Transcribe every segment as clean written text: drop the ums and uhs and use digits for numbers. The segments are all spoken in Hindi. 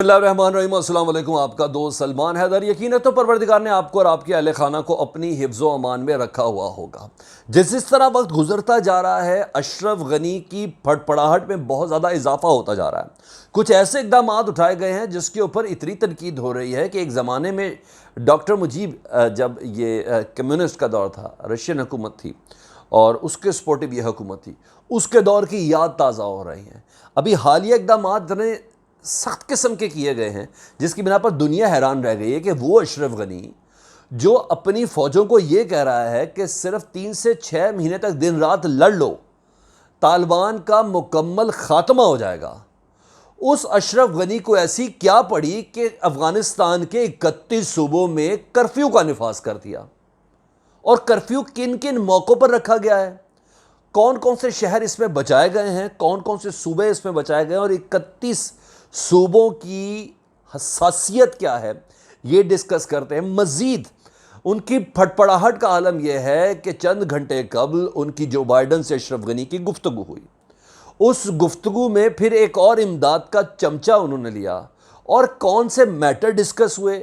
बिस्मिल्लाहिर्रहमानिर्रहीम। अस्सलाम वालेकुम। आपका दोस्त सलमान हैदर। यकीन है तो परवरदिगार ने आपको और आपके अहले खाना को अपनी हिफ्ज़ो अमान में रखा हुआ होगा। जिस तरह वक्त गुजरता जा रहा है, अशरफ गनी की फड़फड़ाहट में बहुत ज़्यादा इजाफा होता जा रहा है। कुछ ऐसे इकदाम उठाए गए हैं जिसके ऊपर इतनी तनकीद हो रही है कि एक ज़माने में डॉक्टर मुजीब, जब ये कम्युनिस्ट का दौर था, रशियन हुकूमत थी और उसके सपोर्टिव ये हुकूमत थी, उसके दौर की याद ताज़ा हो रही हैं। अभी हालिया इकदाम ने सख्त किस्म के किए गए हैं जिसकी बिना पर दुनिया हैरान रह गई है कि वो अशरफ गनी जो अपनी फौजों को ये कह रहा है कि सिर्फ 3 से 6 महीने तक दिन रात लड़ लो, तालिबान का मुकम्मल खात्मा हो जाएगा। उस अशरफ गनी को ऐसी क्या पड़ी कि अफगानिस्तान के 31 सूबों में कर्फ्यू का निफाज कर दिया। और कर्फ्यू किन किन मौक़ों पर रखा गया है, कौन कौन से शहर इसमें बचाए गए हैं, कौन कौन से सूबे इसमें बचाए गए हैं और 31 सूबों की हसासियत क्या है, ये डिस्कस करते हैं। मज़ीद उनकी फटफड़ाहट का आलम यह है कि चंद घंटे कबल उनकी जो बाइडन से अशरफ गनी की गुफ्तगू हुई, उस गुफ्तगू में फिर एक और इमदाद का चमचा उन्होंने लिया और कौन से मैटर डिस्कस हुए।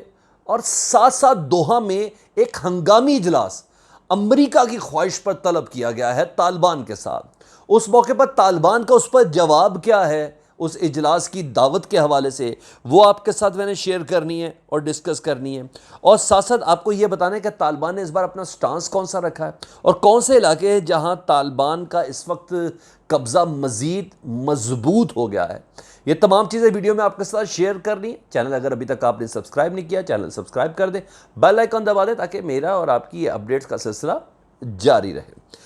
और साथ साथ दोहा में एक हंगामी इजलास अमेरिका की ख्वाहिश पर तलब किया गया है तालिबान के साथ। उस मौके पर तालिबान का उस पर जवाब क्या है, उस इजलास की दावत के हवाले से, वो आपके साथ मैंने शेयर करनी है और डिस्कस करनी है। और साथ साथ आपको ये बताना है कि तालिबान ने इस बार अपना स्टांस कौन सा रखा है और कौन से इलाके हैं जहां तालिबान का इस वक्त कब्ज़ा मज़ीद मजबूत हो गया है। ये तमाम चीज़ें वीडियो में आपके साथ शेयर करनी है। चैनल अगर अभी तक आपने सब्सक्राइब नहीं किया, चैनल सब्सक्राइब कर दें, बेल आइकन दबा दें ताकि मेरा और आपकी ये अपडेट्स का सिलसिला जारी रहे।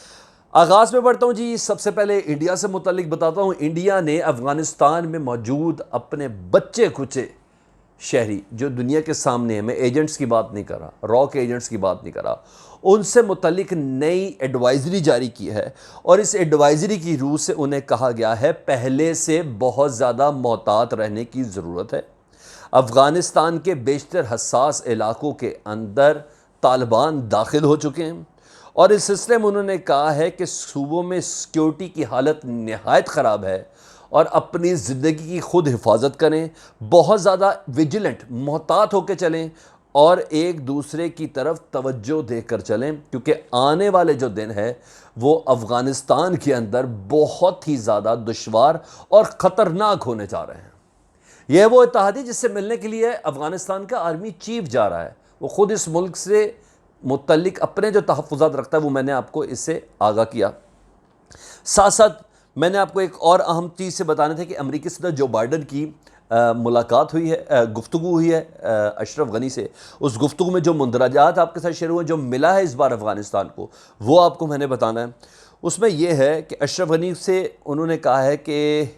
आगाज़ में बढ़ता हूँ जी। सबसे पहले इंडिया से मुतल्लिक बताता हूँ। इंडिया ने अफ़गानिस्तान में मौजूद अपने बच्चे कुचे शहरी जो दुनिया के सामने है, मैं एजेंट्स की बात नहीं कर रहा, रॉ के एजेंट्स की बात नहीं कर रहा, उनसे मुतल्लिक नई एडवाइजरी जारी की है। और इस एडवाइजरी की रूह से उन्हें कहा गया है पहले से बहुत ज़्यादा मोहतात रहने की ज़रूरत है। अफ़गानिस्तान के बेशतर हसास इलाकों के अंदर तालिबान दाखिल हो चुके हैं और इस सिलसिले में उन्होंने कहा है कि सूबों में सिक्योरिटी की हालत नहायत ख़राब है और अपनी ज़िंदगी की खुद हिफाजत करें, बहुत ज़्यादा विजिलेंट मोहतात होकर चलें और एक दूसरे की तरफ तवज्जो देकर चलें, क्योंकि आने वाले जो दिन है वो अफ़गानिस्तान के अंदर बहुत ही ज़्यादा दुश्वार और ख़तरनाक होने जा रहे हैं। यह वो इत्तेहादी जिससे मिलने के लिए अफ़गानिस्तान का आर्मी चीफ जा रहा है, वो ख़ुद इस मुल्क से मुतल्लिक अपने जो तहफ़्फ़ुज़ात रखता है वो मैंने आपको इससे आगाह किया। साथ साथ मैंने आपको एक और अहम चीज़ से बताने थे कि अमेरिकी सदर जो बाइडन की मुलाकात हुई है, गुफ्तगू हुई है अशरफ गनी से। उस गुफ्तगू में जो मंदराजात आपके साथ शेयर हुए, जो मिला है इस बार अफ़गानिस्तान को, वो आपको मैंने बताना है। उसमें यह है कि अशरफ गनी से उन्होंने कहा है कि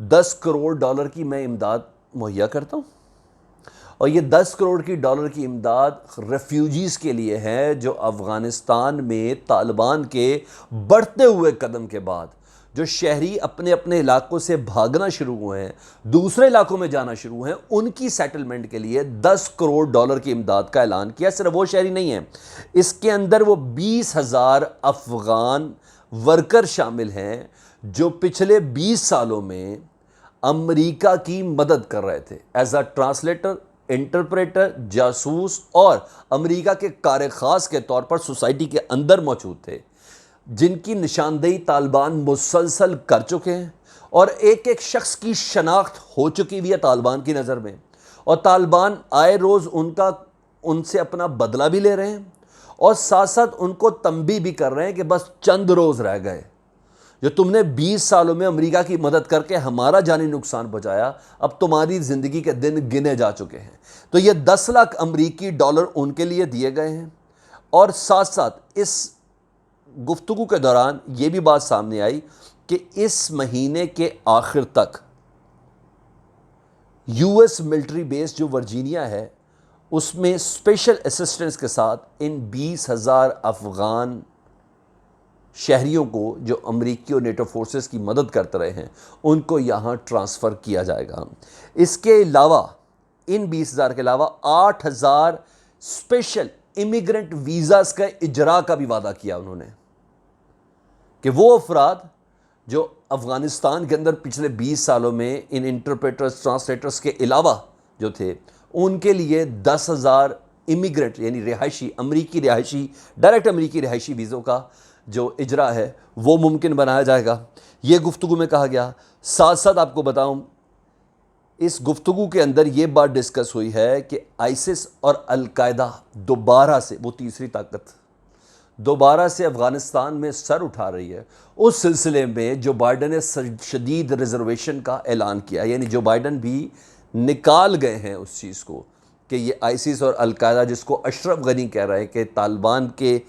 10 करोड़ डॉलर की मैं इमदाद मुहैया करता हूँ और ये 10 करोड़ की डॉलर की इमदाद रेफ्यूजीज़ के लिए है जो अफ़गानिस्तान में तालिबान के बढ़ते हुए कदम के बाद जो शहरी अपने अपने इलाकों से भागना शुरू हुए हैं, दूसरे इलाकों में जाना शुरू हुए हैं, उनकी सेटलमेंट के लिए 10 करोड़ डॉलर की इमदाद का ऐलान किया। सिर्फ वो शहरी नहीं है, इसके अंदर वो 20,000 अफ़गान वर्कर शामिल हैं जो पिछले 20 सालों में अमेरिका की मदद कर रहे थे एज अ ट्रांसलेटर, इंटरप्रेटर, जासूस और अमेरिका के कार ख़ास के तौर पर सोसाइटी के अंदर मौजूद थे, जिनकी निशानदेही तालिबान मुसलसल कर चुके हैं और एक एक शख्स की शनाख्त हो चुकी हुई है तालिबान की नज़र में। और तालिबान आए रोज़ उनसे अपना बदला भी ले रहे हैं और साथ साथ उनको तंबी भी कर रहे हैं कि बस चंद रोज़ रह गए, जो तुमने 20 सालों में अमेरिका की मदद करके हमारा जानी नुकसान पहुंचाया, अब तुम्हारी ज़िंदगी के दिन गिने जा चुके हैं। तो ये 10 लाख अमेरिकी डॉलर उनके लिए दिए गए हैं। और साथ साथ इस गुफ्तगू के दौरान ये भी बात सामने आई कि इस महीने के आखिर तक यूएस मिलिट्री बेस जो वर्जीनिया है उसमें स्पेशल असिस्टेंस के साथ इन 20,000 अफ़गान शहरियों को जो अमेरिकी और नेटो फोर्सेस की मदद करते रहे हैं उनको यहाँ ट्रांसफ़र किया जाएगा। इसके अलावा इन 20,000 के अलावा 8,000 स्पेशल इमिग्रेंट वीज़ास का इजरा का भी वादा किया उन्होंने कि वो अफराद जो अफ़गानिस्तान के अंदर पिछले 20 सालों में इन इंटरप्रेटर्स ट्रांसलेटर्स के अलावा जो थे, उनके लिए 10,000 इमिग्रेंट यानी रिहायशी अमरीकी रिहायशी डायरेक्ट अमरीकी रिहायशी वीज़ों का जो इजरा है वो मुमकिन बनाया जाएगा, ये गुफ्तगू में कहा गया। साथ साथ आपको बताऊं, इस गुफ्तगू के अंदर ये बात डिस्कस हुई है कि आइसिस और अलकायदा दोबारा से, वो तीसरी ताकत दोबारा से अफ़गानिस्तान में सर उठा रही है। उस सिलसिले में जो बाइडन ने शदीद रिजर्वेशन का ऐलान किया, यानी जो बाइडन भी निकाल गए हैं उस चीज़ को कि ये आइसिस और अलकायदा, जिसको अशरफ गनी कह रहे हैं कि तालिबान के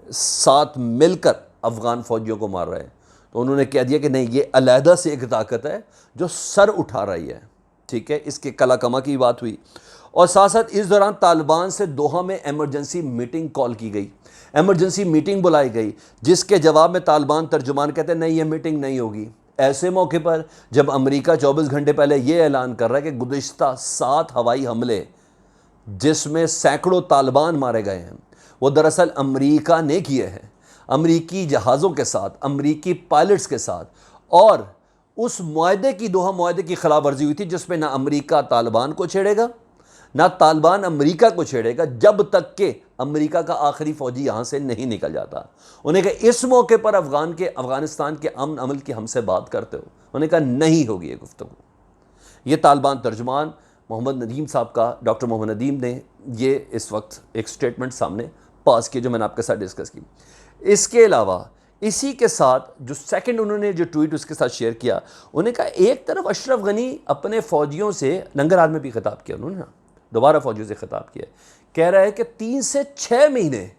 साथ मिलकर अफ़गान फ़ौजियों को मार रहे हैं, तो उन्होंने कह दिया कि नहीं, ये अलहदा से एक ताकत है जो सर उठा रही है। ठीक है, इसके कलाकमा की बात हुई। और साथ साथ इस दौरान तालिबान से दोहा में एमरजेंसी मीटिंग कॉल की गई, एमरजेंसी मीटिंग बुलाई गई, जिसके जवाब में तालिबान तर्जुमान कहते हैं नहीं, ये मीटिंग नहीं होगी। ऐसे मौके पर जब अमेरिका 24 घंटे पहले ये ऐलान कर रहा है कि गुज़िश्ता 7 हवाई हमले जिसमें सैकड़ों तालिबान मारे गए हैं, वो दरअसल अमेरिका ने किए हैं, अमेरिकी जहाज़ों के साथ, अमेरिकी पायलट्स के साथ। और उस मुआहदे की, दोहा मुआहदे की खिलाफ वर्जी हुई थी, जिसमें ना अमेरिका तालिबान को छेड़ेगा, ना तालिबान अमेरिका को छेड़ेगा, जब तक कि अमेरिका का आखिरी फौजी यहाँ से नहीं निकल जाता। उन्हें कहा इस मौके पर अफ़गानिस्तान के अमन अमल की हमसे बात करते हो? उन्हें कहा नहीं होगी ये गुफ्तगू। ये तालिबान तर्जुमान मोहम्मद नदीम साहब का, डॉक्टर मोहम्मद नदीम ने ये इस वक्त एक स्टेटमेंट सामने पास किया जो मैंने आपके साथ डिस्कस की। इसके अलावा इसी के साथ जो सेकंड उन्होंने जो ट्वीट उसके साथ शेयर किया, उन्हें कहा एक तरफ अशरफ गनी अपने फ़ौजियों से नंगरहार में भी खिताब किया, उन्होंने दोबारा फ़ौजियों से खिताब किया, कह रहा है कि 3 से 6 महीने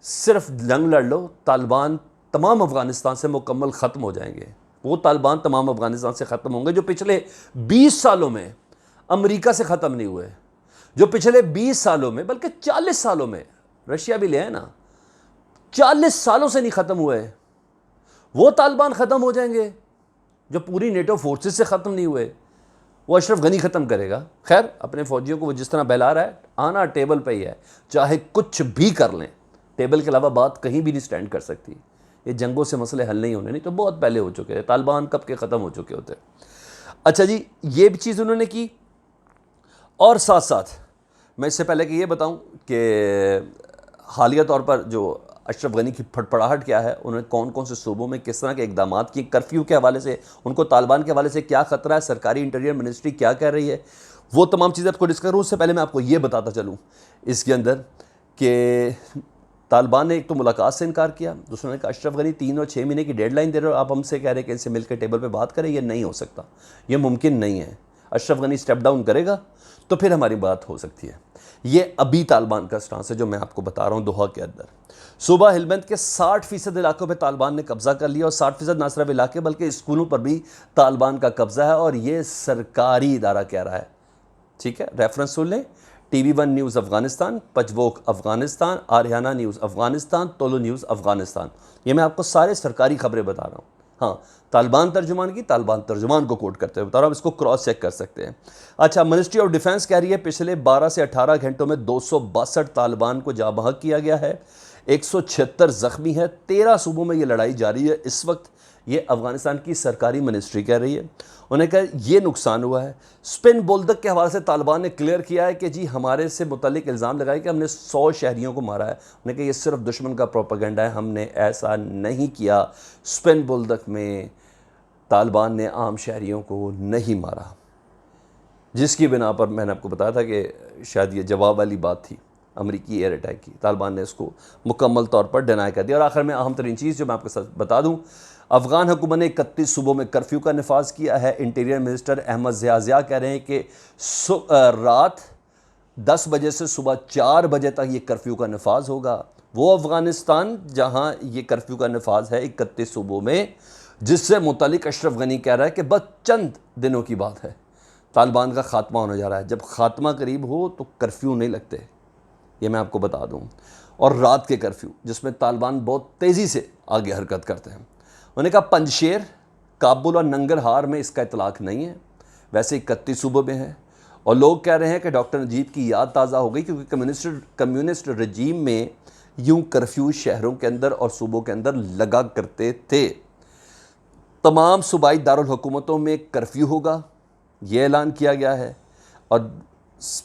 सिर्फ जंग लड़ लो, तालिबान तमाम अफ़गानिस्तान से मुकम्मल ख़त्म हो जाएंगे। वो तालिबान तमाम अफ़गानिस्तान से ख़त्म होंगे जो पिछले 20 सालों में अमेरिका से ख़त्म नहीं हुए, जो पिछले 20 सालों में बल्कि 40 सालों में, रशिया भी ले है ना, 40 सालों से नहीं ख़त्म हुए। वो तालिबान ख़त्म हो जाएंगे जो पूरी नेटो फोर्सेस से ख़त्म नहीं हुए, वो अशरफ गनी ख़त्म करेगा। खैर, अपने फ़ौजियों को वो जिस तरह बहला रहा है, आना टेबल पे ही है, चाहे कुछ भी कर लें, टेबल के अलावा बात कहीं भी नहीं स्टैंड कर सकती। ये जंगों से मसले हल नहीं होने, नहीं तो बहुत पहले हो चुके हैं, तालिबान कब के ख़त्म हो चुके होते। अच्छा जी, ये भी चीज़ उन्होंने की। और साथ साथ मैं इससे पहले कि ये बताऊं कि हालिया तौर पर जो अशरफ गनी की फटफड़ाहट क्या है, उन्होंने कौन कौन से सूबों में किस तरह के इकदाम किए, कर्फ्यू के हवाले से उनको तालिबान के हवाले से क्या ख़तरा है, सरकारी इंटीरियर मिनिस्ट्री क्या कह रही है, वो तमाम चीज़ें आपको डिस्कस करूँ। उससे पहले मैं आपको ये बताता चलूँ इसके अंदर कि तालिबान ने एक तो मुलाकात से इनकार किया, दूसरों ने कहा अशरफ गनी 3 और 6 महीने की डेडलाइन दे रहे हो, आप हमसे कह रहे हैं कि इनसे मिलकर टेबल पर बात करें, ये नहीं हो सकता, ये मुमकिन नहीं है। अशरफ गनी स्टेप डाउन करेगा तो फिर हमारी बात हो सकती है। ये अभी तालिबान का स्टांस है जो मैं आपको बता रहा हूँ। दोहा के अंदर सूबा हेलमंद के 60% इलाकों पे तालिबान ने कब्ज़ा कर लिया, और 60% ना सिर्फ इलाके बल्कि स्कूलों पर भी तालिबान का कब्ज़ा है, और ये सरकारी इदारा कह रहा है। ठीक है, रेफरेंस सुन लें, TV1 news Afghanistan, Pajhwok Afghanistan, Ariana news Afghanistan, Tolo news Afghanistan. ये मैं आपको सारे सरकारी खबरें बता रहा हूँ। हाँ, तालिबान तर्जुमान की, तालिबान तर्जुमान को कोट करते हुए बता रहा हूँ, इसको क्रॉस चेक कर सकते हैं। अच्छा, मिनिस्ट्री ऑफ डिफेंस कह रही है पिछले 12 से 18 घंटों में 262 तालिबान को जाँ बहक किया गया है, 176 ज़ख्मी है, 13 सूबों में ये लड़ाई जारी है इस वक्त। ये अफ़गानिस्तान की सरकारी मिनिस्ट्री कह रही है। उन्हें कहा ये नुकसान हुआ है। स्पिन बोल्दक के हवाले से तालिबान ने क्लियर किया है कि जी हमारे से मुतल्लिक इल्ज़ाम लगाए कि हमने 100 शहरियों को मारा है। उन्हें कहा ये सिर्फ दुश्मन का प्रोपेगेंडा है, हमने ऐसा नहीं किया। स्पिन बोल्दक में तालिबान ने आम शहरियों को नहीं मारा, जिसकी बिना पर मैंने आपको बताया था कि शायद ये जवाब वाली बात थी अमरीकी एयर अटैक की। तालिबान ने इसको मुकम्मल तौर पर डिनाई कर दिया। और आखिर में अहम तरीन चीज़ जो मैं आपके साथ बता दूं, अफ़गान हुकूमत ने 31 सूबों में कर्फ्यू का नफाज किया है। इंटीरियर मिनिस्टर अहमद ज़िया कह रहे हैं कि रात 10 बजे से सुबह 4 बजे तक ये कर्फ्यू का नफाज होगा। वो अफ़गानिस्तान जहाँ ये कर्फ्यू का नफाज है 31 सूबों में, जिससे मुतल्लिक अशरफ गनी कह रहा है कि बस चंद दिनों की बात है, तालिबान का ख़ात्मा होने जा रहा है। जब ख़ात्मा करीब हो तो कर्फ्यू नहीं लगते, ये मैं आपको बता दूं। और रात के कर्फ्यू जिसमें तालिबान बहुत तेज़ी से आगे हरकत करते हैं। उन्होंने कहा पंजशेर, काबुल और नंगरहार में इसका इतलाक़ नहीं है, वैसे 31 सूबों में है। और लोग कह रहे हैं कि डॉक्टर नजीब की याद ताज़ा हो गई, क्योंकि कम्युनिस्ट रजीम में यूं कर्फ्यू शहरों के अंदर और सूबों के अंदर लगा करते थे। तमाम सूबाई दारुल हुकूमतों में कर्फ्यू होगा, ये ऐलान किया गया है। और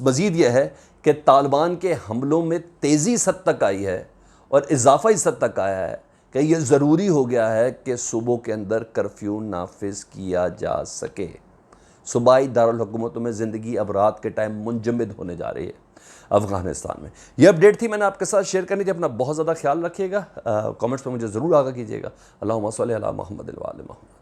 मज़ीद यह है कि तालिबान के हमलों में तेज़ी इस हद तक आई है और इजाफा इस हद तक आया है कि यह ज़रूरी हो गया है कि सूबों के अंदर कर्फ्यू नाफिज किया जा सके। सूबाई दारुल हुकूमतों में ज़िंदगी अब रात के टाइम मुंजमद होने जा रही है अफ़गानिस्तान में। यह अपडेट थी, मैंने आपके साथ शेयर करनी थी। अपना बहुत ज़्यादा ख्याल रखिएगा, कमेंट्स में मुझे ज़रूर आगाह कीजिएगा। अल्लाहुम्मा सल्ली अला मुहम्मद व आले मुहम्मद।